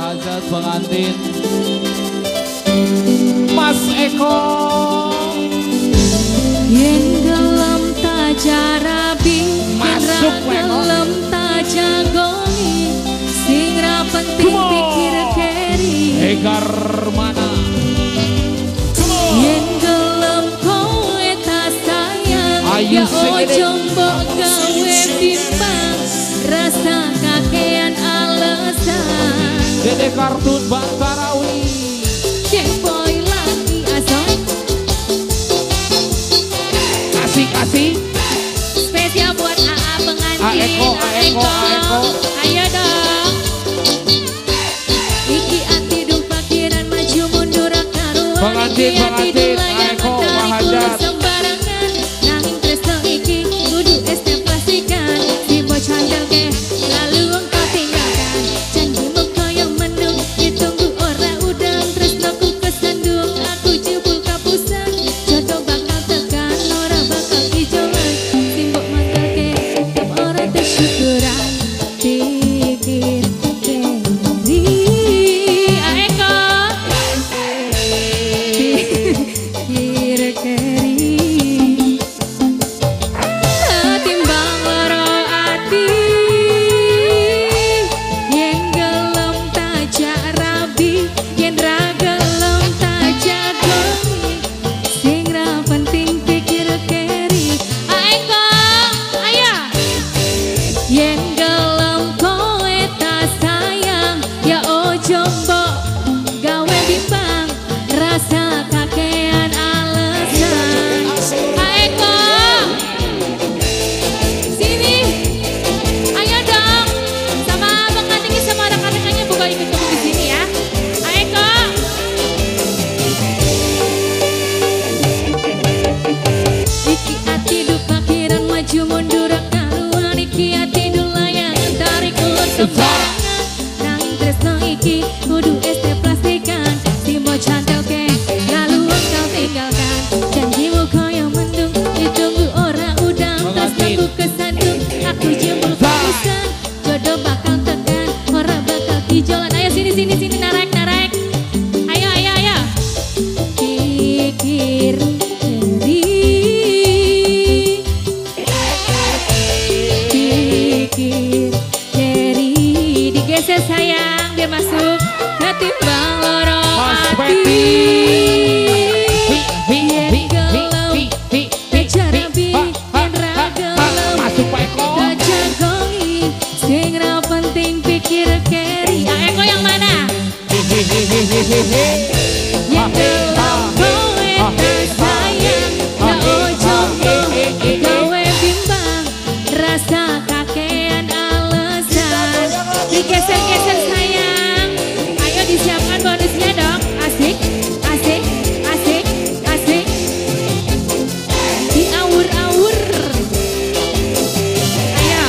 hajat pengantin Mas Eko. Yen gelem ta jarabi, masuk gelem ta jagoni, sing ra penting pikir keri. Egar mana? Yen gelem kowe ta sayang, ya ojo mbok gawe bimbang, rasa kakean alasan. Dede Kartun Bantarawi. Cek boy lagi asoy. Kasih Spesial buat AA pengantin. Eko. Ayo dong. Iki anti duh pakiran maju mundur karuan. Pengantin Eko Mahajat. Sembarangan nanging tresno iki kudu pastikan. Si bocah ke lalu engkau tinggalkan. Janjimu koyo mendung ditunggu ora udang. Tresnoku kesandung aku jebul kapusan. Jodoh bakal tekan ora bakal ijolan. Simbok mata ke tetep ora tersyukuran. Pikir keri Eko. Pikir keri timbang loro ati. Yen gelem tajak rabi, yen ra gelem tajak goni, sing ra penting pikir keri. Eko, ayo. Yen gelem kowe ta sayang, ya ojo mbok gawe bimbang, rasa kakean alasan. Eko, sini, ayo dong, sama pengantinnya sama rekan-rekannya buka ikut kamu di sini ya. Eko, iki ati duh pakiran maju mundur karuan. Iki ati duh layangan tarik ulur sembarangan. Nanging tresno iki kudu plastikan. Si bocah ke lalu engkau tinggalkan. Janjimu koyo mendung ditunggu ora udang. Tresnoku kesandung aku jempol kapusan. Jodoh bakal tekan ora bakal ijolan. Ayo sini narek. Ayo. Pikir keri. Pikir keri. Digeser sayang biar masuk. Ketimbang loro Mas ati. Yen gelem tajarabi, yen ra gelem Masuk Pak Eko. tajagoni, sing ra penting pikir keri. Eko yang mana? Yen gelem kowe ta sayang, ya ojo mbok gawe bimbang, rasa kakean alasan. Digeser-geser sayang. Ayo disiapkan bonusnya dong. Asik. Diawur-awur. Ayo.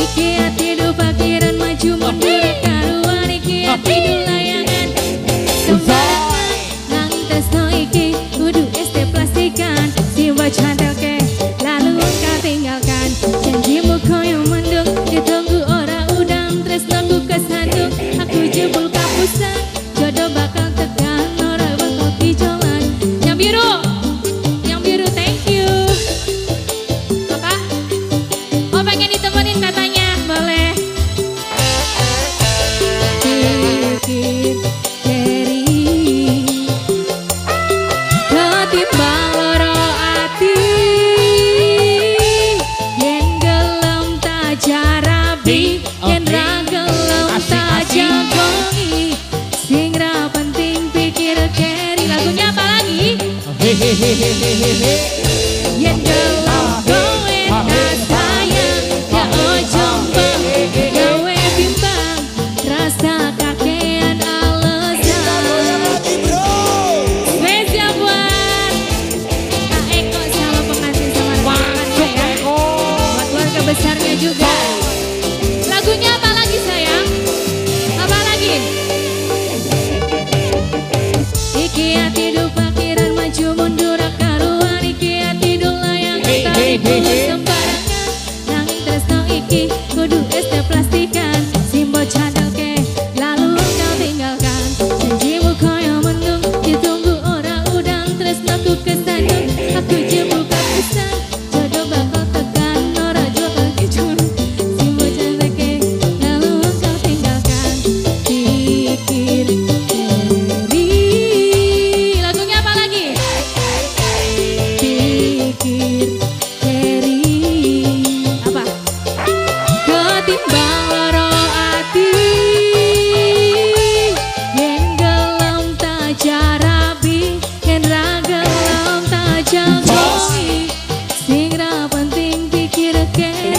Iki ati duh pakiran maju mundur karuan. Iki ati duh layangan sembarangan. Nanging tresno iki kudu plastikan. Si bocah ke lalu engkau tinggalkan. Janjimu koyo mendung ditunggu ora udang. Tresnoku kesandung aku jebul kapusan. Jodoh bakal tekan ora bakal ijolan. Yang biru thank you. Apa? Oh pengen ditemenin katanya. Boleh. Pikir keri ketimbang loro ati. Yen gelem tajarabi, yen ra gelem tajagoni, sing ra penting pikir keri. Lagunya apa lagi? Yen gelem kowe ta sayang, ya ojo mbok gawe bimbang, rasa kakean alasan. Spesial buat Kak Eko sama pengantin sama rekan-rekannya ya. Buat keluarga besarnya juga. Lagunya apa lagi sayang? Apa lagi? Iki ati duh pakiran maju mundur karuan. Iki ati duh layangan tarik ulur sembarangan. Nanging tresno iki kudu plastikan.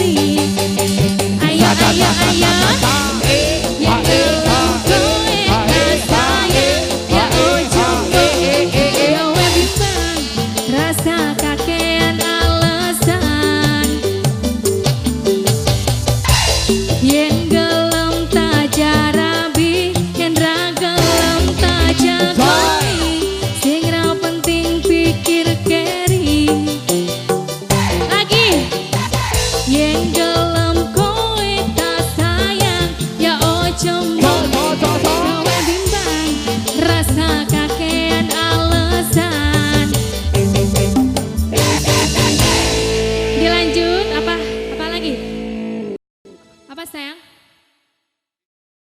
Ayo ayo ayo